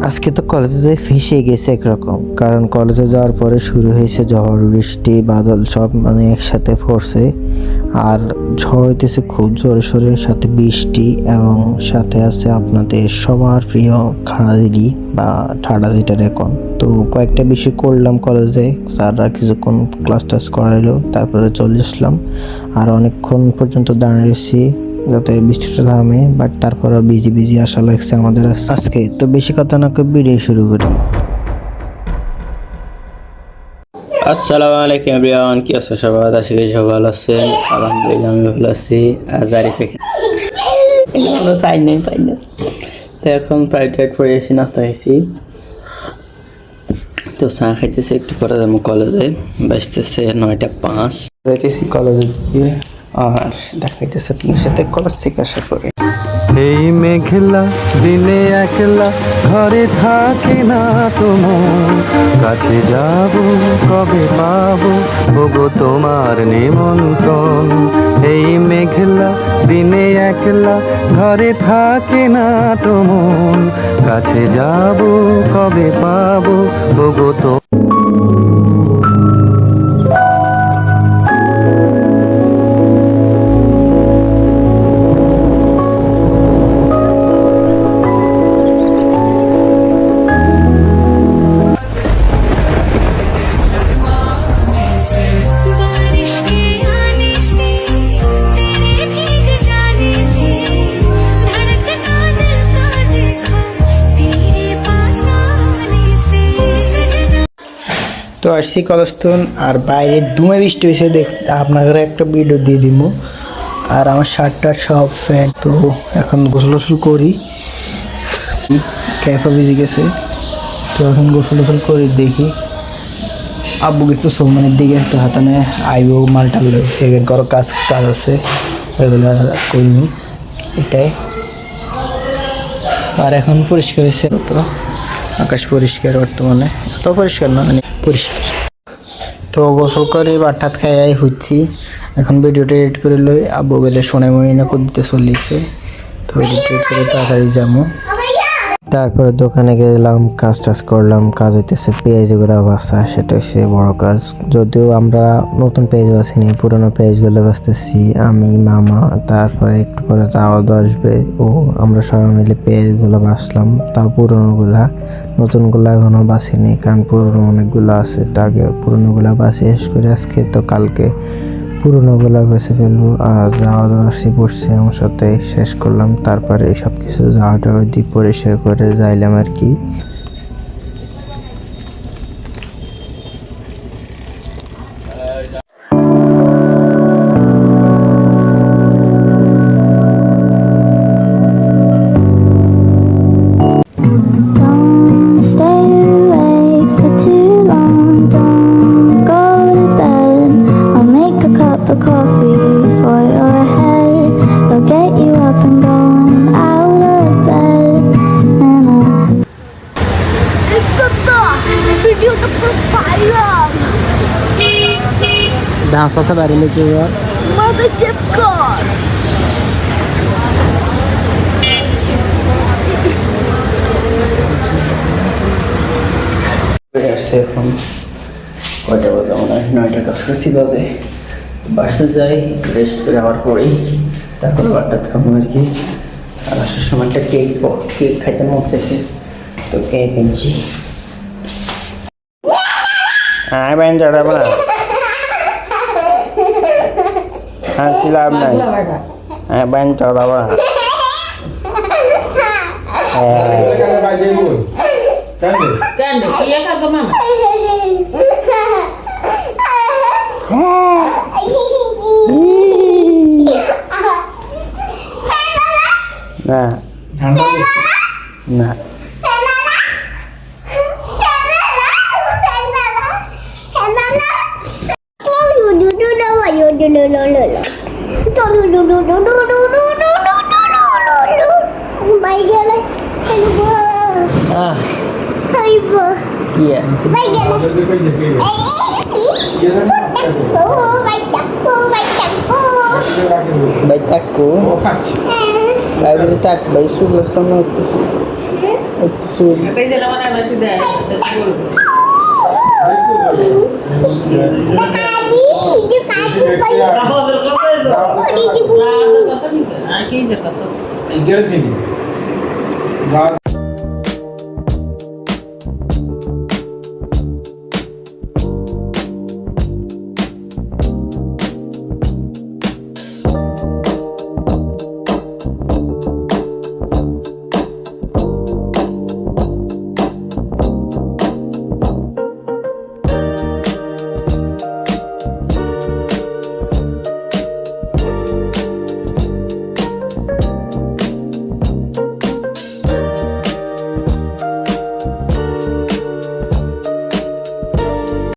আজকে তো কলেজে যাই ফেঁসে গেছে একরকম, কারণ কলেজে যাওয়ার পরে শুরু হয়েছে ঝড় বৃষ্টি বাদল সব মানে একসাথে পড়ছে। আর ঝড় হইতেছে খুব জোরে সোরে, সাথে বৃষ্টি এবং সাথে আছে আপনাদের সবার প্রিয় খাড়াদিলি বা ঠাডা যেটার এখন। তো কয়েকটা বিষয় করলাম কলেজে, স্যাররা কিছুক্ষণ ক্লাস টাস করাইলো, তারপরে চলে আসলাম। আর অনেকক্ষণ পর্যন্ত দাঁড়িয়েছি যাতে বৃষ্টিটা থামে, বাট তারপরে বিজি বিজি আসা লাগছে আমাদের আজকে। তো বেশি কথা না কই ভিডিও শুরু করি। আসসালামু আলাইকুম এভরিওয়ান, কি আছো সবাই? আশা করি সবাই ভালো আছেন। আলহামদুলিল্লাহ আমি ভালো আছি। জারিফ এখানে চাই নেই পাই না। তো এখন প্রায় টাইট পড়ে এসে নাস্তা খাইছি, তো চা খাইতেছি। একটু পরে যাবো কলেজে, বাজতেছে 9:05। যাইতেছি কলেজে গিয়ে, আর দেখাইতেছে আপনার সাথে কলেজ থেকে আসার পরে। এই মেঘলা দিনে একলা ঘরে থাকে না তোমার, কাছে যাব কবে পাবো ওগো তোমার নিমন্ত্রণ। এই মেঘলা দিনে একলা ঘরে থাকে না তোমার, কাছে যাব কবে পাবো ওগো তো। তো আসছি কলেজটন, আর বাইরে দুমে বৃষ্টি হয়েছে, আপনাদের একটা ভিডিও দিয়ে দিব। আর আমার শার্টটা সব ফ্যান, তো এখন গোসল করি। ক্যাফে ভিজে গেছে, তো এখন গোসল করি। দেখি আব্বু গেছে সৌমানের দিকে, তো হাতানে আইব মালটাগুলো এগের করো কাজ আছে, ওইগুলো করিনি এটাই। আর এখন পরিষ্কার হয়েছে, তো আকাশ পরিষ্কার, বর্তমানে এত পরিষ্কার না, মানে পরিষ্কার। তো গোসল করে ভাত খাই হচ্ছি। এখন ভিডিওটা এডিট করে লই, আব্বু বলে সোনামণি না করতে চলিছে, তো এডিট করে তাড়াতাড়ি যাবো। তারপরে দোকানে গেলাম, কাজ টাজ করলাম। কাজ হইতেছে পেঁয়াজগুলো বাছা, সেটা হচ্ছে বড় কাজ। যদিও আমরা নতুন পেঁয়াজ বাছিনি, পুরোনো পেঁয়াজগুলো বাছতেছি আমি, মামা। তারপরে একটু পরে যাওয়া আসবে, ও আমরা সবাই মিলে পেঁয়াজগুলো বাছলাম। তাও পুরোনোগুলা, নতুনগুলো এখনও বাছিনি, কারণ পুরোনো অনেকগুলো আছে। তো আগে পুরোনোগুলা বাছি শেষ করে আজকে তো কালকে পুরোনোগুলা বেছে ফেলবো। আর যাওয়া আসি পড়ছে আমার সাথে, শেষ করলাম। তারপরে সব কিছু যাওয়াটা দিয়ে পরিষ্কার করে যাইলাম আর কি। डांस वाचा बारी लेके यार मत चिपकर এখন কয়টা বাজে? মনে হয় 9টার কাছাকাছি বাজে। বাসে যাই, রেস্ট করে আবার পরেই তারপরে বারটা খাবো আর কি। আর আসার সময় একটা কেক খাইতে মন চাইছে, তো কেক কিনছি। হ্যাঁ ব্যান চড়াবো না, হাসি লাভ নাই। হ্যাঁ ব্যান চড়াবো না। না না baik aku, baik tak baik sudah sama itu. একটু চুল এই যে আমার বেশি দেয় তো কি বলবো আর কি যে কথা Igreja,